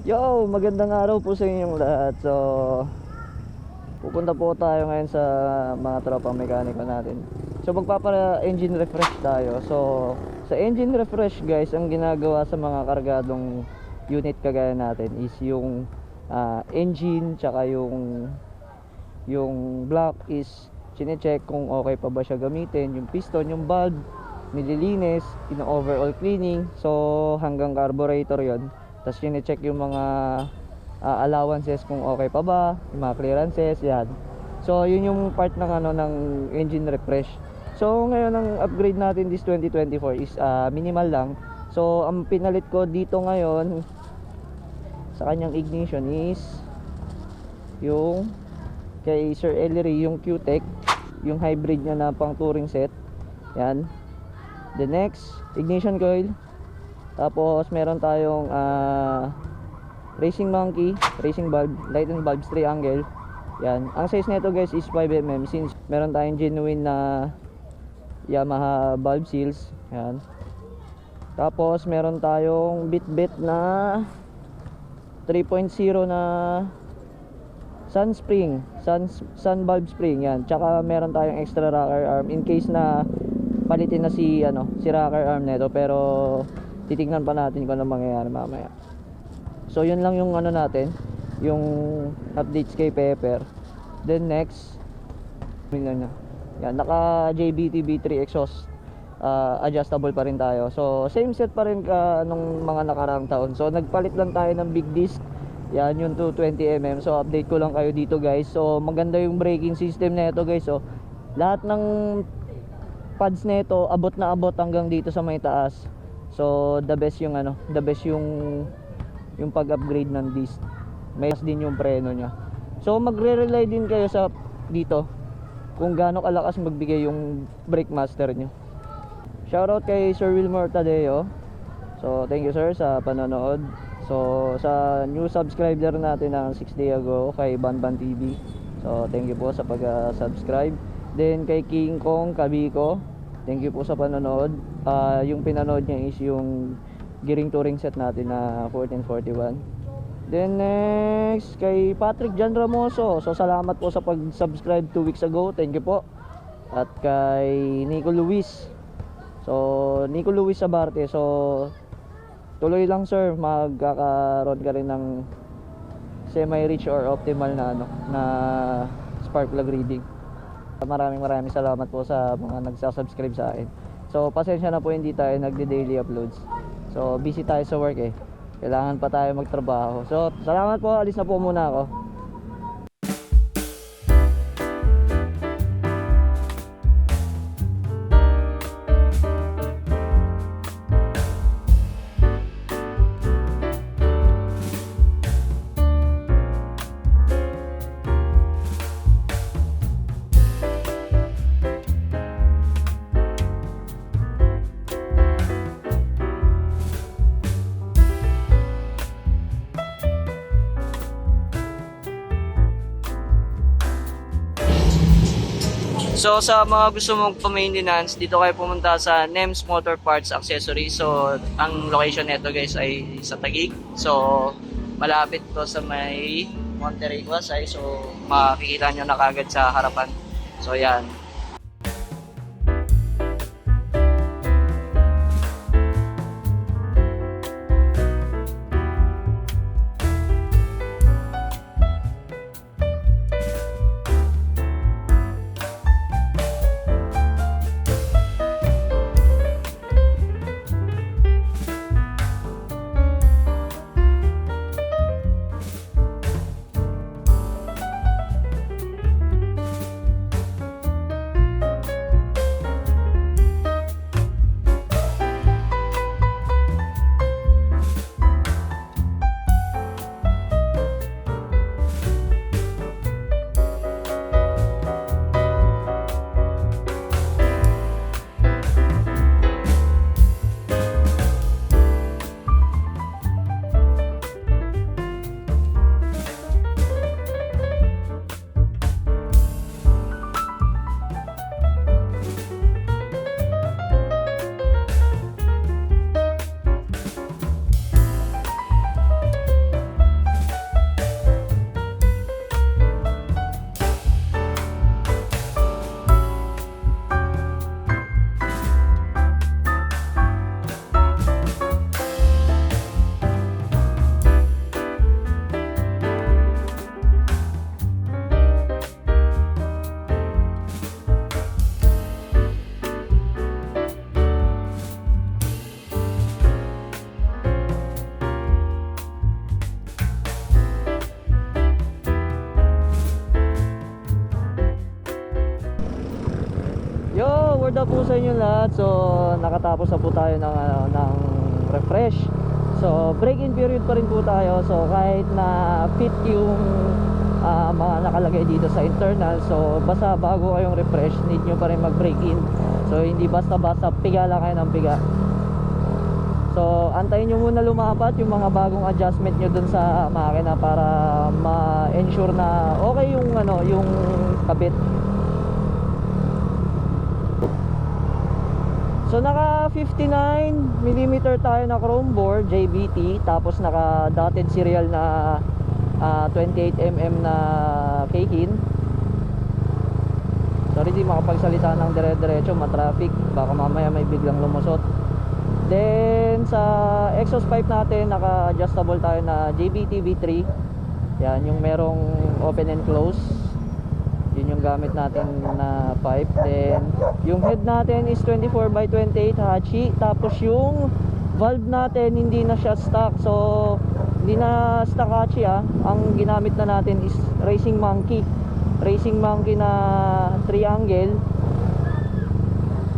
Yo, magandang araw po sa inyong lahat. So, pupunta po tayo ngayon sa mga tropang mekaniko natin. So, magpapa-engine refresh tayo. So, sa engine refresh guys, ang ginagawa sa mga kargadong unit kagaya natin is yung engine, tsaka yung block is chine-check kung okay pa ba siya gamitin. Yung piston, yung valve, nililinis, overall cleaning. So, hanggang carburetor yon. Tapos chine-check yung mga allowances kung okay pa ba, yung mga clearances, yan. So yun yung part ng ng engine refresh. So ngayon ang upgrade natin this 2024 is minimal lang. So ang pinalit ko dito ngayon sa kanyang ignition is yung kay Sir Ellery, yung Q-Tech, yung hybrid niya na pang touring set. Yan. The next, ignition coil. Tapos meron tayong Racing Monkey, racing valve, light and valves triangle. Yan. Ang size nito guys is 5mm since meron tayong genuine na Yamaha valve seals. Yan. Tapos meron tayong bit na 3.0 na sun valve spring. Yan. Tsaka meron tayong extra rocker arm in case na palitin na si rocker arm nito, pero titignan pa natin kung ano mangyayari mamaya. So yun lang yung natin, yung updates kay Pepper. Then next, yan, naka JBT B3 exhaust, adjustable pa rin tayo. So same set pa rin nung mga nakaraang taon. So nagpalit lang tayo ng big disc, yan yung 220mm. So update ko lang kayo dito guys. So maganda yung braking system nito guys. So lahat ng pads nito abot na abot hanggang dito sa may taas. So the best yung yung pag-upgrade ng disc. May din yung preno niya. So magre-rely din kayo sa dito kung gaano kalakas magbigay yung brake master nyo. Shoutout kay Sir Wilmer Tadeo. So thank you sir sa panonood. So sa new subscriber natin ng 6 day ago kay Banban TV. So thank you po sa pag-subscribe. Then kay King Kong Kabiko, thank you po sa panonood. Yung pinanood niya is yung gearing touring set natin na 1441. Then next kay Patrick Jan Ramoso. So salamat po sa pag-subscribe 2 weeks ago. Thank you po. At kay Nico Luis. So Nico Luis Sabarte. So tuloy lang sir, magkakaroon ka rin ng semi-rich or optimal na spark plug reading. Maraming salamat po sa mga nagsasubscribe sa akin. So pasensya na po hindi tayo nagde-daily uploads. So busy tayo sa work kailangan pa tayo magtrabaho. So salamat po, alis na po muna ako. So sa mga gusto mong pa-maintenance, dito kayo pumunta sa NEMS Motor Parts Accessories. So ang location nito guys ay sa Taguig. So malapit to sa may Monterey Pasay. So makikita nyo na kagad sa harapan. So yan. word up po sa inyo lahat. So nakatapos na po tayo ng, ng refresh. So break-in period pa rin po tayo. So kahit na fit yung mga nakalagay dito sa internal, so basta bago kayong refresh, need nyo pa rin mag break-in. So hindi basta-basta piga lang kayo ng piga. So antayin nyo muna lumapat yung mga bagong adjustment nyo dun sa makina para ma-ensure na okay yung yung kabit. So naka 59mm tayo na chrome bore JBT, tapos naka dotted serial na 28mm na K-Kin. Sorry, di makapagsalita ng dire-diretso, matraffic, baka mamaya may biglang lumusot. Then sa exhaust pipe natin, naka adjustable tayo na JBT V3. Yan yung merong open and close, yun yung gamit natin na pipe. Then yung head natin is 24x28 Hachi. Tapos yung valve natin hindi na siya stock, so hindi na stock Hachi ang ginamit na natin is Racing Monkey na triangle.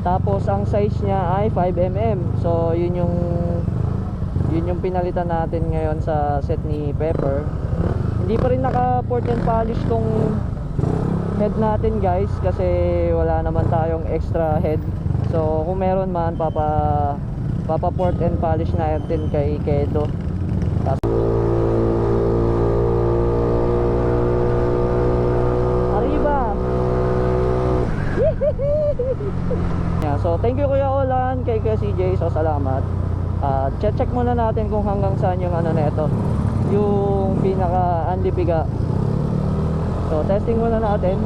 Tapos ang size niya ay 5mm. So yun yung pinalitan natin ngayon sa set ni Pepper. Hindi pa rin naka port and polish tong head natin guys, kasi wala naman tayong extra head. So kung meron man, papa port and polish natin kay Kedo. Arriba. Yeah, so thank you Kuya Olan, kay CJ, so salamat. Check muna natin kung hanggang saan yung na ito, yung pinaka andipiga. So testing muna natin.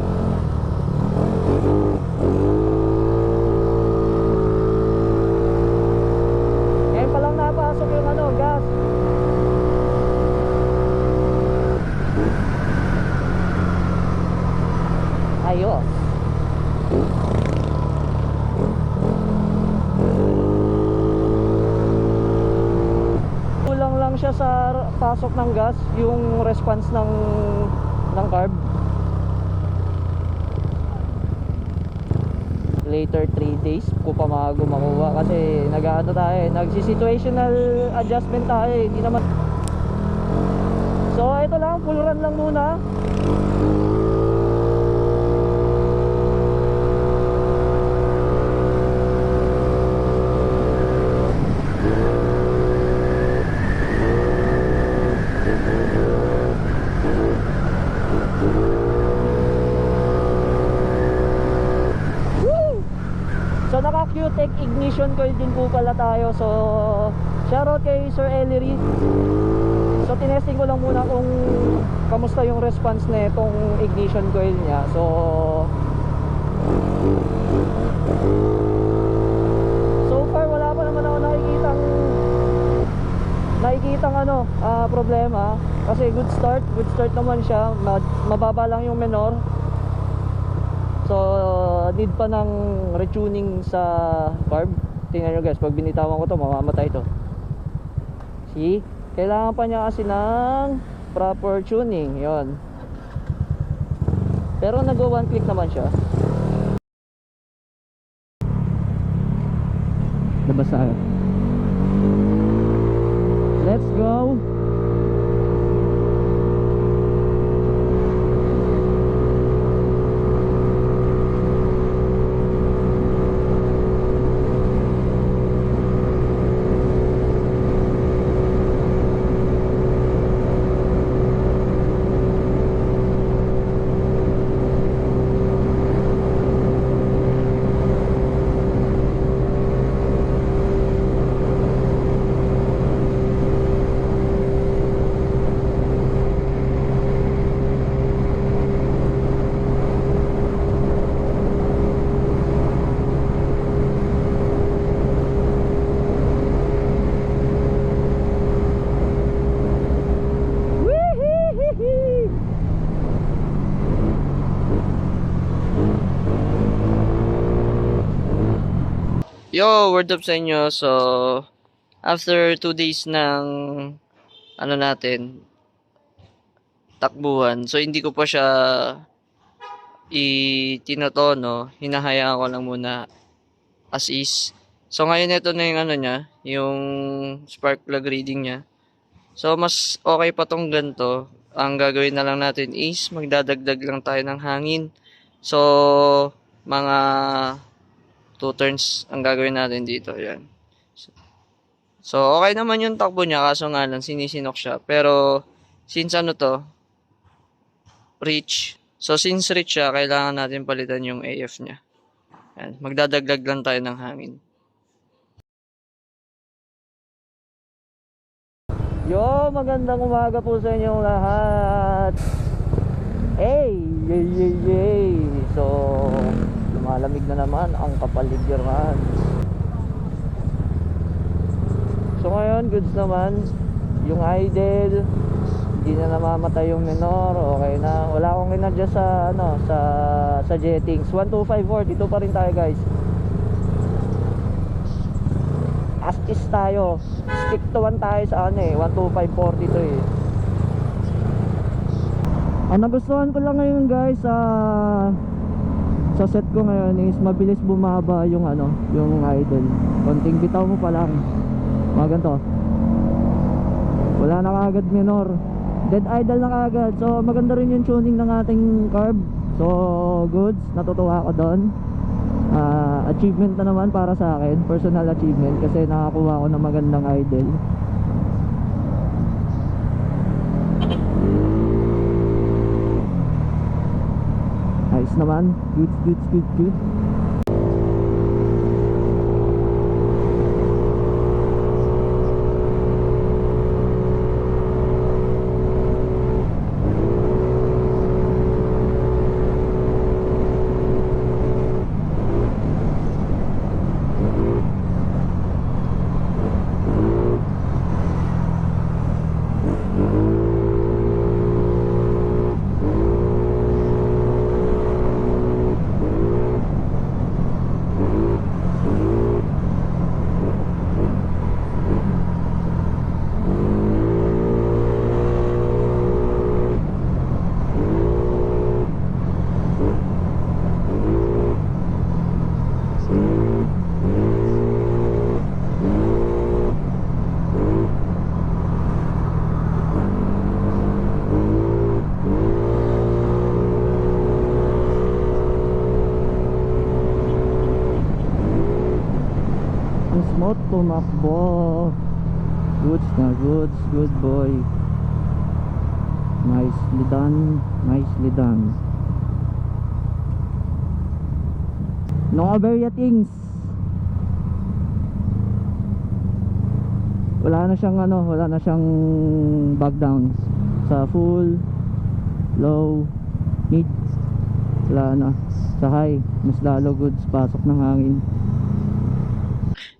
Ngayon pa lang napasok yung gas. Ayos. Kulang lang siya sa pasok ng gas, yung response ng carb. Later 3 days ko pa makuha kasi nagsi-situational adjustment tayo, hindi naman. So ito lang, full run lang muna. So naka Q-Tech ignition coil din po pala tayo. So shoutout kay Sir Ellery. So tinesting ko lang muna kung kamusta yung response na itong ignition coil niya. So far wala pa naman ako nakikitang problema, kasi good start naman siya. Mababa lang yung menor. So need pa ng retuning sa carb. Tingnan nyo guys, pag binitawan ko to, mamamatay to. See? Kailangan pa niya kasi ng proper tuning. Yon. Pero nag-go one click naman siya. Nabasa. Let's go. Yo, word up sa inyo. So, after 2 days ng natin, takbuhan. So, hindi ko pa siya itinotono. Hinahayaan ko lang muna as is. So ngayon ito na yung ano niya, yung spark plug reading niya. So mas okay pa tong ganito. Ang gagawin na lang natin is magdadagdag lang tayo ng hangin. So mga 2 turns ang gagawin natin dito. Yan. So okay naman yung takbo niya kaso nga lang sinisinok siya. Pero since ano to, reach. So since reach siya, kailangan natin palitan yung AF niya. Yan. Magdadagdag lang tayo ng hangin. Yo, magandang umaga po sa inyong lahat. Hey, yay, yay, yay. So, lumalamig na naman ang kapaligiran. So ngayon, goods naman. Yung idle, hindi na namamatay yung minor. Okay na. Wala akong in-adjust sa ano, sa jettings. 12540, dito pa rin tayo, guys. As is tayo. Stick to 1 tayo sa ano eh. 12540 to eh. Ang nagustuhan ko lang ngayon, guys, sa set ko ngayon is mabilis bumaba yung ano, yung idle. Konting bitaw mo pa lang. Mga ganito. Wala na kaagad minor. Dead idle na kaagad. So maganda rin yung tuning ng ating carb. So goods. Natutuwa ako doon. Achievement na naman para sa akin, personal achievement, kasi nakakuha ako ng magandang idle. Nice naman. Good. Smooth tumakbo. Goods na goods. Good boy. Nicely done. No aberya things. Wala na siyang back down. Sa full, low, mid, wala na. Sa high, mas lalo goods. Pasok ng hangin.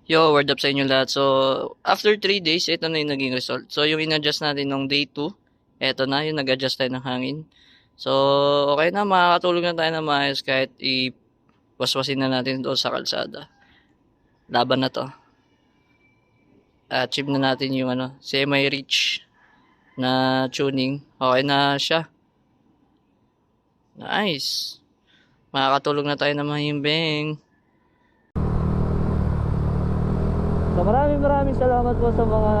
Yo, word up sa inyo lahat. So, after 3 days, ito na yung naging result. So, yung in-adjust natin nung day 2, ito na, yung nag-adjust tayo ng hangin. So, okay na, makakatulog na tayo na maayos kahit i-waswasin na natin doon sa kalsada. Laban na to. Achieve na natin yung semi-reach na tuning. Okay na siya. Nice. Makakatulog na tayo na mahimbing. So maraming salamat po sa mga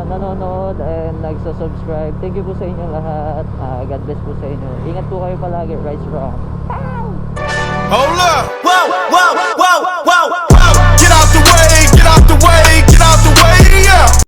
nanonood and nagsa-subscribe. Thank you po sa inyo lahat. God bless po sa inyo. Ingat po kayo palagi. Right strong. Hold up! Whoa!